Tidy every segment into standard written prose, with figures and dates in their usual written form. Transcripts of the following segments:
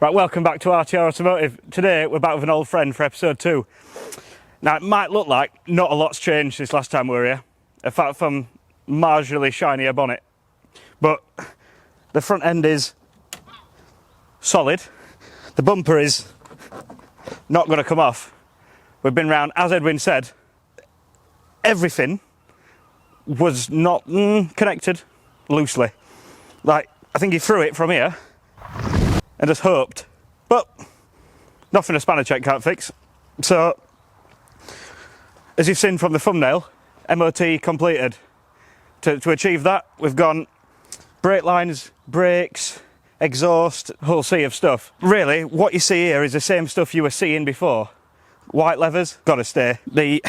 Right, welcome back to RTR Automotive. Today we're back with an old friend for episode 2. Now it might look like not a lot's changed since last time we were here, apart from marginally shinier bonnet, but the front end is solid, the bumper is not going to come off. We've been round, as Edwin said, everything was not connected loosely. Like, I think he threw it from here and just hoped, but nothing a spanner check can't fix. So, as you've seen from the thumbnail, MOT completed. To achieve that, we've gone brake lines, brakes, exhaust, whole sea of stuff. Really, what you see here is the same stuff you were seeing before. White levers, gotta stay. The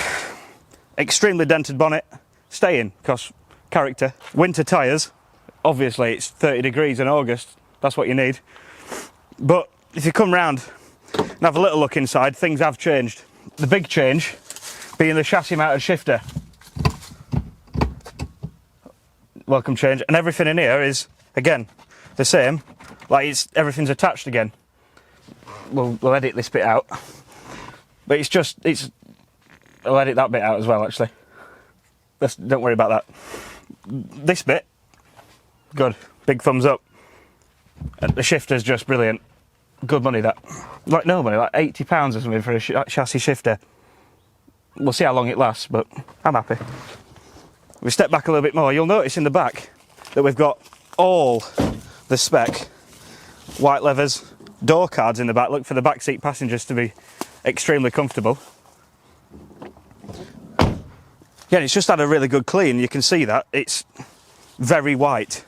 extremely dented bonnet, staying, because character. Winter tyres, obviously it's 30 degrees in August, that's what you need. But if you come round and have a little look inside, things have changed. The big change being the chassis mounted shifter. Welcome change, and everything in here is, again, the same, like everything's attached again. We'll edit this bit out, but I'll edit that bit out as well, actually. Don't worry about that. This bit, good, big thumbs up. And the shifter's just brilliant. Good money, that. Like no money, like £80 or something for a chassis shifter. We'll see how long it lasts, but I'm happy. If we step back a little bit more, you'll notice in the back that we've got all the spec. White levers, door cards in the back. Look for the back seat passengers to be extremely comfortable. Yeah, it's just had a really good clean. You can see that. It's very white.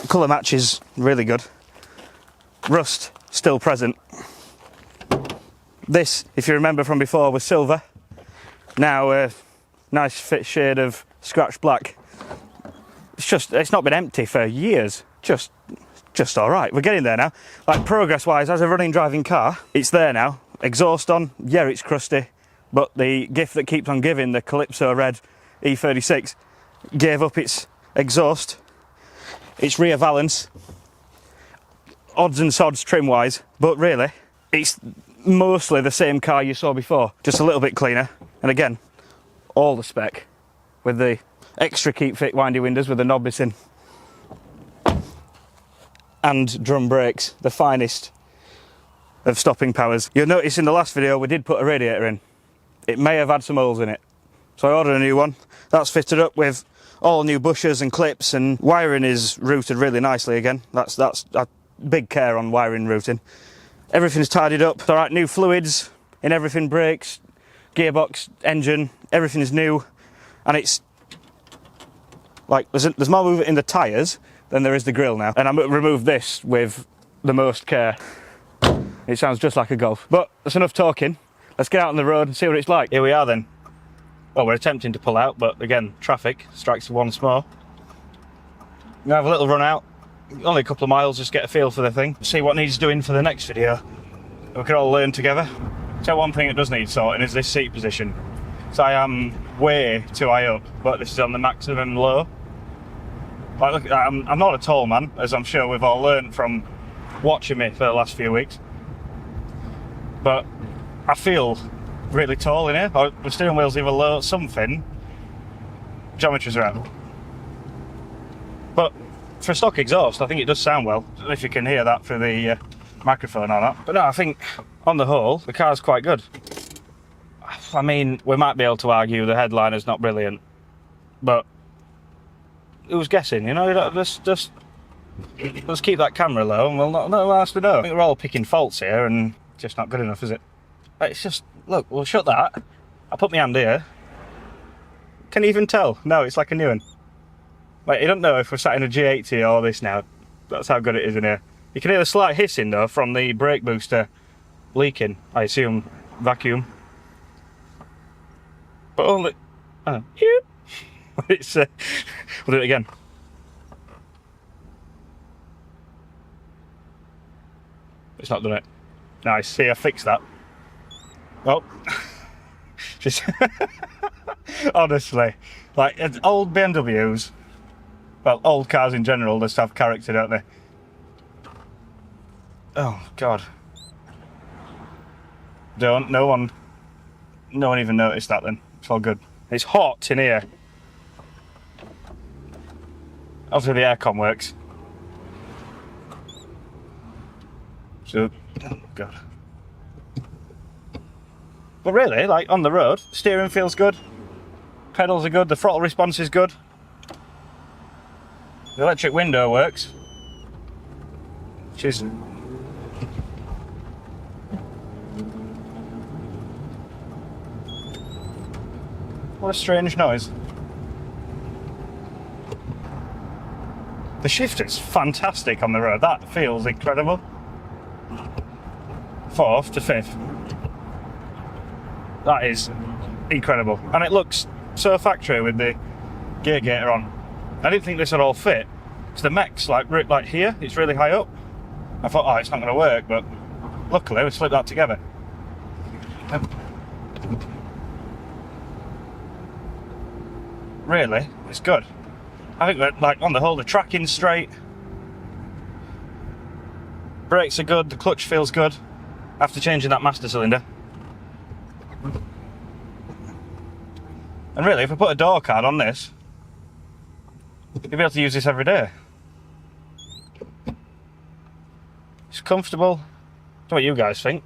Colour match is really good. Rust still present. This, if you remember from before, was silver. Now a nice fit shade of scratch black. It's not been empty for years. Just all right. We're getting there now. Like progress-wise, as a running driving car, it's there now. Exhaust on, yeah, it's crusty, but the gift that keeps on giving, the Calypso Red E36, gave up its exhaust. Its rear valance, odds and sods trim-wise, but really, it's mostly the same car you saw before, just a little bit cleaner. And again, all the spec, with the extra keep fit windy windows with the knob missing, and drum brakes, the finest of stopping powers. You'll notice in the last video we did put a radiator in. It may have had some holes in it, so I ordered a new one. That's fitted up with all new bushers and clips, and wiring is routed really nicely again. That's a big care on wiring routing. Everything's tidied up. All right, new fluids in everything, brakes, gearbox, engine, everything is new. And it's like, there's more movement in the tyres than there is the grille now. And I'm going to remove this with the most care. It sounds just like a Golf. But that's enough talking. Let's get out on the road and see what it's like. Here we are then. Well, we're attempting to pull out, but again, traffic strikes once more. I'm gonna have a little run out, only a couple of miles, just get a feel for the thing, see what needs doing for the next video. We can all learn together. So one thing that does need sorting is this seat position. So I am way too high up, but this is on the maximum low. Like, look, I'm not a tall man, as I'm sure we've all learned from watching me for the last few weeks. But I feel really tall in here, or the steering wheel's either low, something. Geometries are out. But for a stock exhaust, I think it does sound well, if you can hear that through the microphone or not. But no, I think on the whole, the car's quite good. I mean, we might be able to argue the headliner's not brilliant, but who's guessing, you know? Let's keep that camera low and we'll not know what else to know. I think we're all picking faults here and just not good enough, is it? It's just, look, we'll shut that. I'll put my hand here. Can you even tell? No, it's like a new one. Like, you don't know if we're sat in a G80 or this now. That's how good it is in here. You can hear the slight hissing though from the brake booster leaking. I assume vacuum. But only, it's, we'll do it again. It's not done it. Nice, see, I fixed that. Well, just honestly, like old BMWs, well, old cars in general just have character, don't they? Oh God. No one even noticed that then. It's all good. It's hot in here. Obviously the aircon works. So, oh God. But really, like on the road, steering feels good. Pedals are good, the throttle response is good. The electric window works. Which is... What a strange noise. The shift is fantastic on the road. That feels incredible. 4th to 5th. That is incredible. And it looks so factory with the gear gator on. I didn't think this would all fit. Because the mech's like here, it's really high up. I thought, oh, it's not going to work, but luckily we slipped that together. Really, it's good. I think that, like, on the whole, the tracking's straight. Brakes are good, the clutch feels good. After changing that master cylinder. And really, if I put a door card on this, you'll be able to use this every day. It's comfortable. That's what you guys think.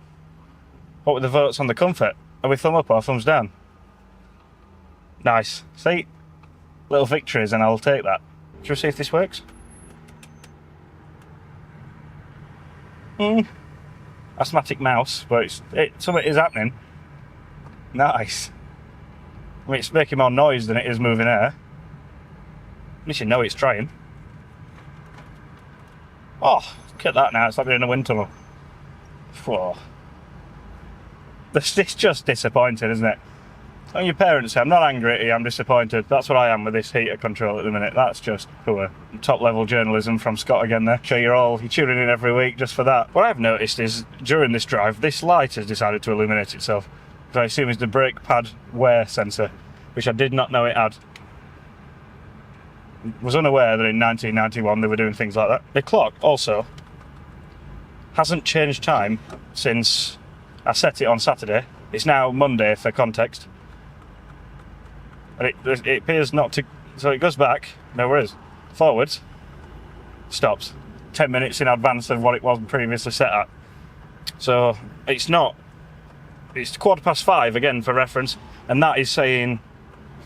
What were the votes on the comfort? Are we thumb up or thumbs down? Nice. See? Little victories and I'll take that. Shall we see if this works? Asthmatic mouse, but something is happening. Nice. I mean, it's making more noise than it is moving air. At least you know it's trying. Oh, look at that now, it's like being in a wind tunnel. Whoa. It's just disappointing, isn't it? And your parents say, I'm not angry at you, I'm disappointed. That's what I am with this heater control at the minute. That's just poor. Top level journalism from Scott again there. Sure, you're tuning in every week just for that. What I've noticed is, during this drive, this light has decided to illuminate itself. Which I assume is the brake pad wear sensor, which I did not know it had. Was unaware that in 1991 they were doing things like that. The clock also hasn't changed time since I set it on Saturday. It's now Monday for context. And it appears not to, so it goes back, no worries, forwards, stops, 10 minutes in advance of what it was previously set at. So it's 5:15 again for reference, and that is saying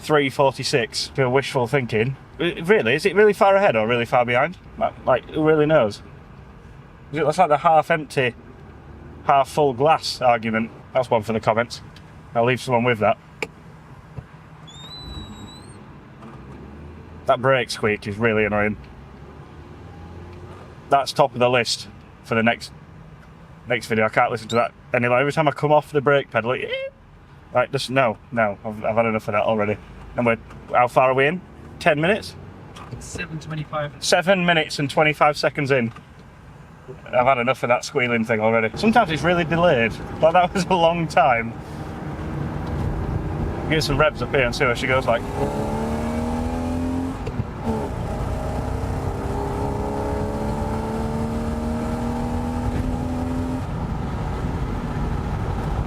3:46 for wishful thinking. Really, is it really far ahead or really far behind? Like who really knows? That's like the half empty, half full glass argument. That's one for the comments. I'll leave someone with that. That brake squeak is really annoying. That's top of the list for the next video. I can't listen to that any longer. Every time I come off the brake pedal, like just no. I've had enough of that already. And how far are we in? 10 minutes? 7:25. 7 minutes and 25 seconds in. I've had enough of that squealing thing already. Sometimes it's really delayed. Like that was a long time. Get some revs up here and see where she goes like.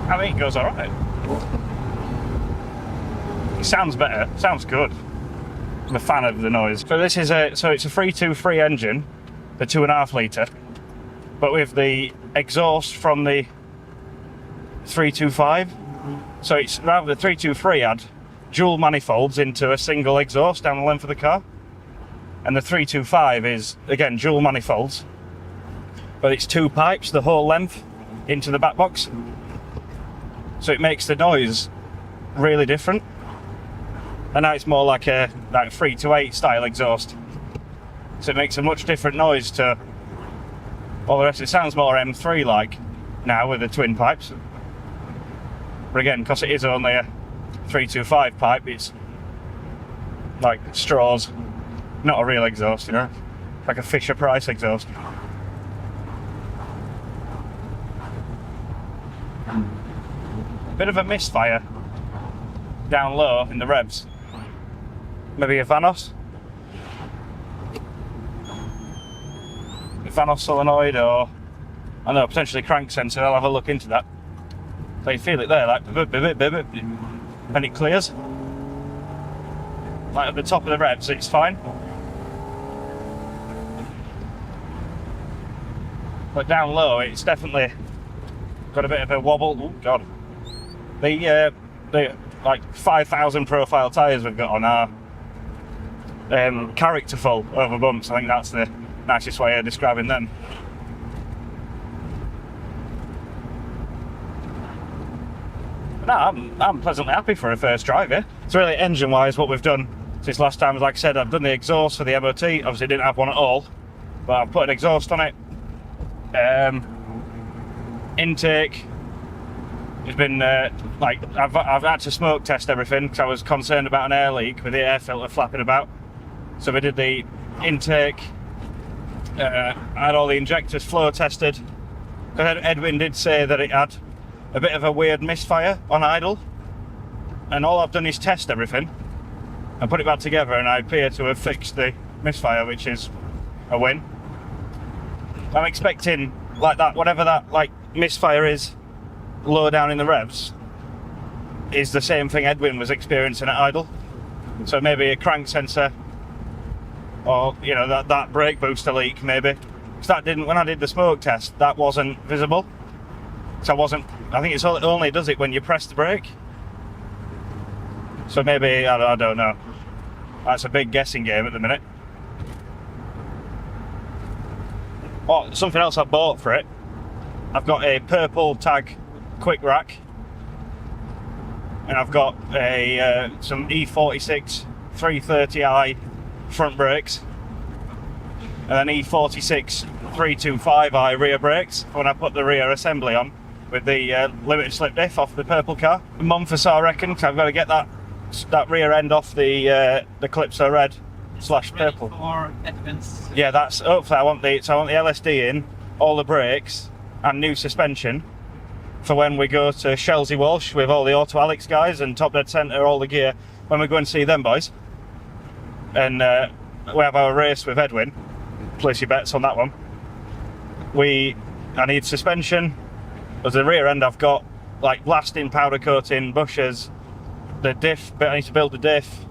I think it goes alright. It sounds better, sounds good. I'm a fan of the noise. So this is it's a 323 engine, the 2.5 litre, but with the exhaust from the 325. So it's rather the 323 had dual manifolds into a single exhaust down the length of the car, and the 325 is again dual manifolds, but it's 2 pipes the whole length into the back box. So it makes the noise really different. And now it's more like a 328 style exhaust. So it makes a much different noise to all the rest. It sounds more M3 like now with the twin pipes. But again, because it is only a 325 pipe, it's like straws, not a real exhaust, you know, like a Fisher Price exhaust. Bit of a misfire down low in the revs. Maybe a Vanos? A Vanos solenoid or I know, potentially crank sensor, I'll have a look into that. So you feel it there, like bip, bip, bip, bip, and it clears. Like at the top of the revs, it's fine. But down low, it's definitely got a bit of a wobble. Oh God! The like 5,000 profile tyres we've got on are characterful over bumps. I think that's the nicest way of describing them. No, I'm pleasantly happy for a first drive here. It's really engine-wise what we've done since last time. Like I said, I've done the exhaust for the MOT. Obviously, didn't have one at all, but I've put an exhaust on it. Intake has been like I've had to smoke test everything because I was concerned about an air leak with the air filter flapping about. So we did the intake. I had all the injectors flow tested. Edwin did say that it had a bit of a weird misfire on idle, and all I've done is test everything and put it back together, and I appear to have fixed the misfire, which is a win. I'm expecting like that, whatever that like misfire is low down in the revs is the same thing Edwin was experiencing at idle. So maybe a crank sensor, or you know, that brake booster leak maybe, because that didn't, when I did the smoke test, that wasn't visible. So I think it only does it when you press the brake. So maybe, I don't know. That's a big guessing game at the minute. Oh, something else I bought for it. I've got a purple tag quick rack, and I've got a some E36 330i front brakes, and then E46 325i rear brakes when I put the rear assembly on with the limited slip diff off the purple car. A month or so I reckon, because I've got to get that rear end off the Calypso red / purple. For Edwin's. Yeah, that's hopefully I want the LSD in, all the brakes and new suspension for when we go to Chelsea Walsh with all the Auto Alex guys and Top Dead Centre, all the gear, when we go and see them boys. And we have our race with Edwin. Place your bets on that one. I need suspension. As the rear end, I've got like blasting, powder coating, bushers, the diff, but I need to build the diff.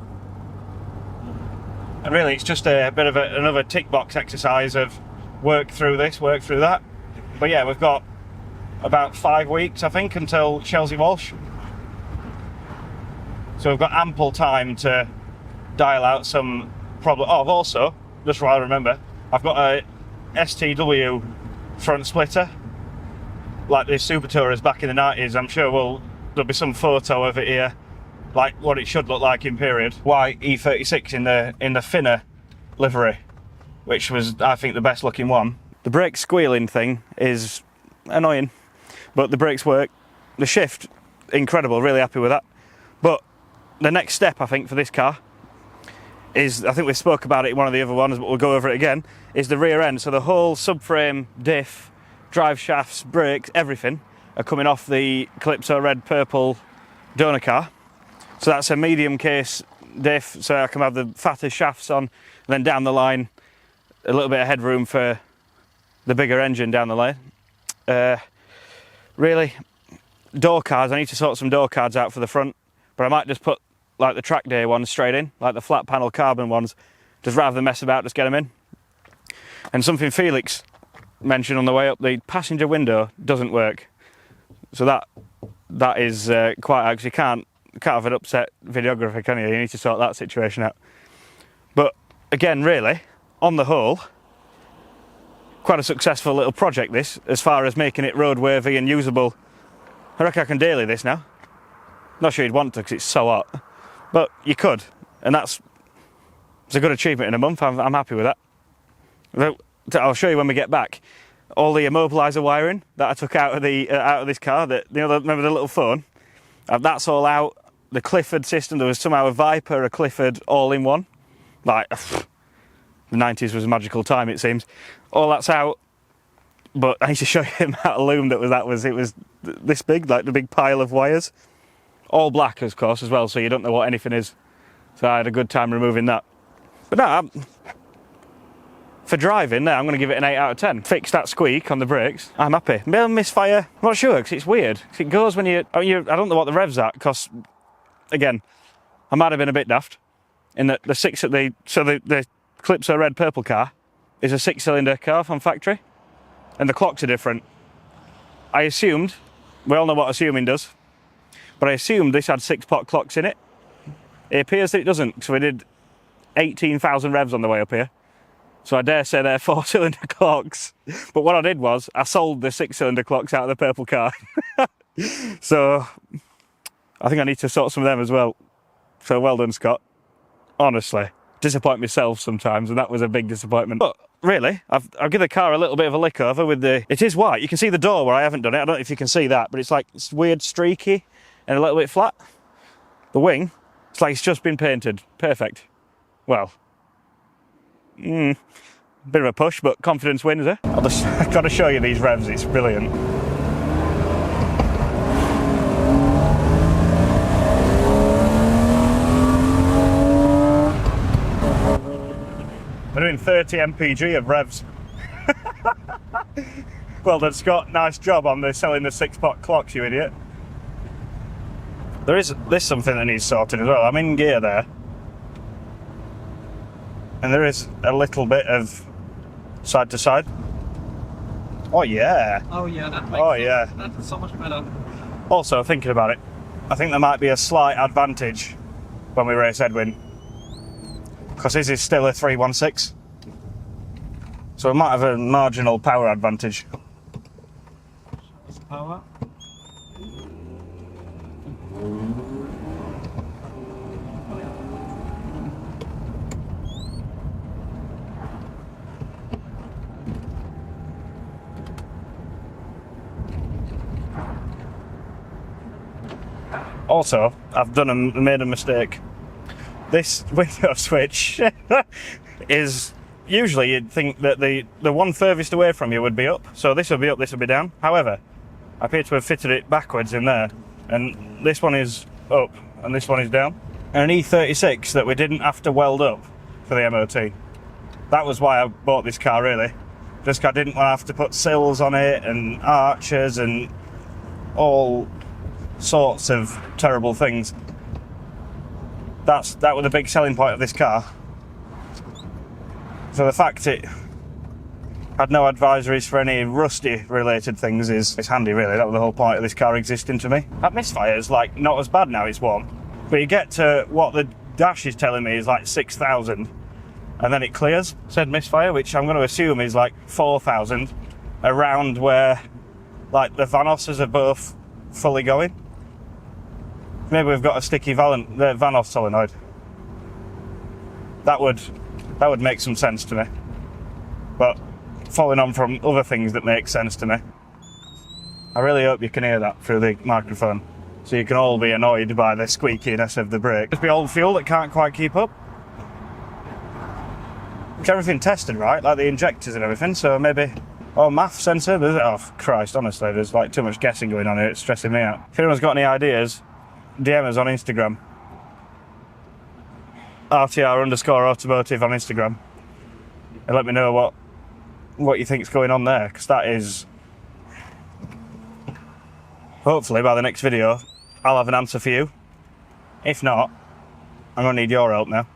And really, it's just a bit of another tick box exercise of work through this, work through that. But yeah, we've got about 5 weeks, I think, until Chelsea Walsh. So we've got ample time to dial out some problem. Oh, I've also, just while I remember, I've got a STW front splitter, like the Super Tourers back in the 90s. I'm sure there'll be some photo of it here, like what it should look like in period. White E36 in the thinner livery, which was, I think, the best looking one. The brake squealing thing is annoying, but the brakes work. The shift, incredible, really happy with that. But the next step, I think, for this car is, I think we spoke about it in one of the other ones, but we'll go over it again, is the rear end. So the whole subframe, diff, drive shafts, brakes, everything are coming off the Calypso red purple donor car. So that's a medium case diff, so I can have the fatter shafts on, and then down the line a little bit of headroom for the bigger engine down the lane. Really, door cards, I need to sort some door cards out for the front, but I might just put like the track day ones straight in, like the flat panel carbon ones, just rather than mess about, just get them in. And something Felix mentioned on the way up, the passenger window doesn't work. So that is quite, actually can't have an upset videographer, can you? You need to sort that situation out. But again, really, on the whole, quite a successful little project this, as far as making it roadworthy and usable. I reckon I can daily this now. Not sure you'd want to because it's so hot, but you could, and it's a good achievement in a month. I'm happy with that. I'll show you when we get back all the immobiliser wiring that I took out of this car. Remember the little phone? That's all out. The Clifford system, there was somehow a Viper, a Clifford, all in one. Like, the 90s was a magical time, it seems. All that's out, but I need to show you the amount of loom it was this big, like the big pile of wires. All black, of course, as well, so you don't know what anything is. So I had a good time removing that. But no, For driving, there, I'm going to give it an 8 out of 10. Fix that squeak on the brakes. I'm happy. Maybe misfire. I'm not sure, because it's weird. 'Cause it goes when I don't know what the rev's at, because, again, I might have been a bit daft. In that the Calypso red purple car is a 6-cylinder car from factory, and the clocks are different. I assumed, we all know what assuming does, but I assumed this had 6-pot clocks in it. It appears that it doesn't, so we did 18,000 revs on the way up here. So I dare say they're 4-cylinder clocks. But what I did was, I sold the 6-cylinder clocks out of the purple car. So, I think I need to sort some of them as well. So well done, Scott. Honestly, disappoint myself sometimes, and that was a big disappointment. But really, I've given the car a little bit of a lick over with the... It is white. You can see the door where I haven't done it. I don't know if you can see that, but it's weird streaky and a little bit flat. The wing, it's like it's just been painted. Perfect. Well... bit of a push, but confidence wins, eh? I've got to show you these revs, it's brilliant. We're doing 30 mpg of revs. Well done, Scott. Nice job on selling the 6-pot clocks, you idiot. There's something that needs sorting as well. I'm in gear there. And there is a little bit of side to side. Oh yeah. Oh yeah, that makes yeah. That's so much better. Also, thinking about it, I think there might be a slight advantage when we race Edwin, because this is still a 316. So we might have a marginal power advantage. Power. Also, I've made a mistake. This window switch is usually you'd think that the one furthest away from you would be up, so this will be up, this will be down. However, I appear to have fitted it backwards in there, and this one is up and this one is down. And an E36 that we didn't have to weld up for the MOT. That was why I bought this car, really. Just 'cause I didn't want to have to put sills on it and arches and all sorts of terrible things. That was the big selling point of this car. So the fact it had no advisories for any rusty related things is handy, really. That was the whole point of this car existing to me. That misfire is like not as bad now it's warm, but you get to what the dash is telling me is like 6,000 and then it clears. Said misfire, which I'm going to assume is like 4,000, around where like the Vanosses are both fully going. Maybe we've got a sticky Vanos solenoid. That would make some sense to me. But following on from other things that make sense to me, I really hope you can hear that through the microphone, so you can all be annoyed by the squeakiness of the brake. Just be old fuel that can't quite keep up. It's everything tested right, like the injectors and everything, so maybe... Oh, MAF sensor? Oh, Christ, honestly, there's like too much guessing going on here, it's stressing me out. If anyone's got any ideas, DM us on Instagram. RTR_automotive on Instagram. And let me know what you think's going on there, because that is... Hopefully by the next video, I'll have an answer for you. If not, I'm going to need your help now.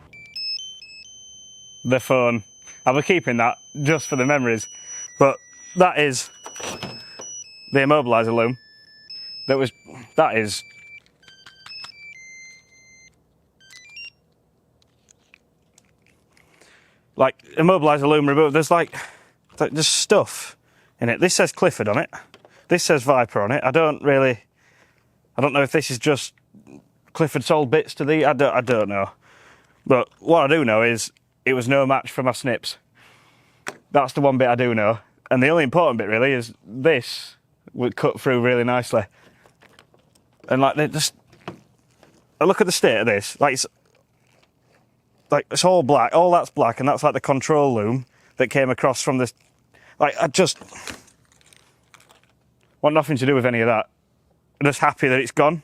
The phone. I'll be keeping that just for the memories. But that is the immobiliser loom. That is... Like, immobiliser loom removal, there's like just stuff in it. This says Clifford on it. This says Viper on it. I don't know if this is just Clifford sold bits to the... I don't know. But what I do know is it was no match for my snips. That's the one bit I do know. And the only important bit really is this would cut through really nicely. And like, I look at the state of this. It's all black. All that's black, and that's like the control loom that came across from this. Like, I just want nothing to do with any of that. I'm just happy that it's gone.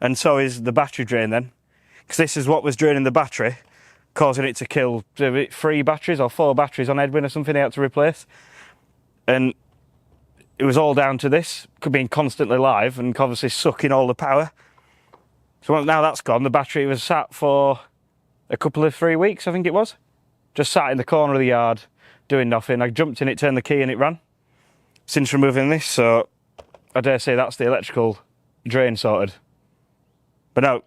And so is the battery drain then. Because this is what was draining the battery causing it to kill 3 batteries or 4 batteries on Edwin or something he had to replace. And it was all down to this, being constantly live and obviously sucking all the power. So now that's gone, the battery was sat for a couple of 3 weeks, I think it was. Just sat in the corner of the yard, doing nothing. I jumped in it, turned the key and it ran. Since removing this, so I dare say that's the electrical drain sorted. But no,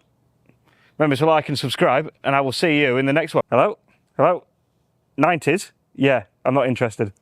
remember to like and subscribe, and I will see you in the next one. Hello? Hello? 90s? Yeah, I'm not interested.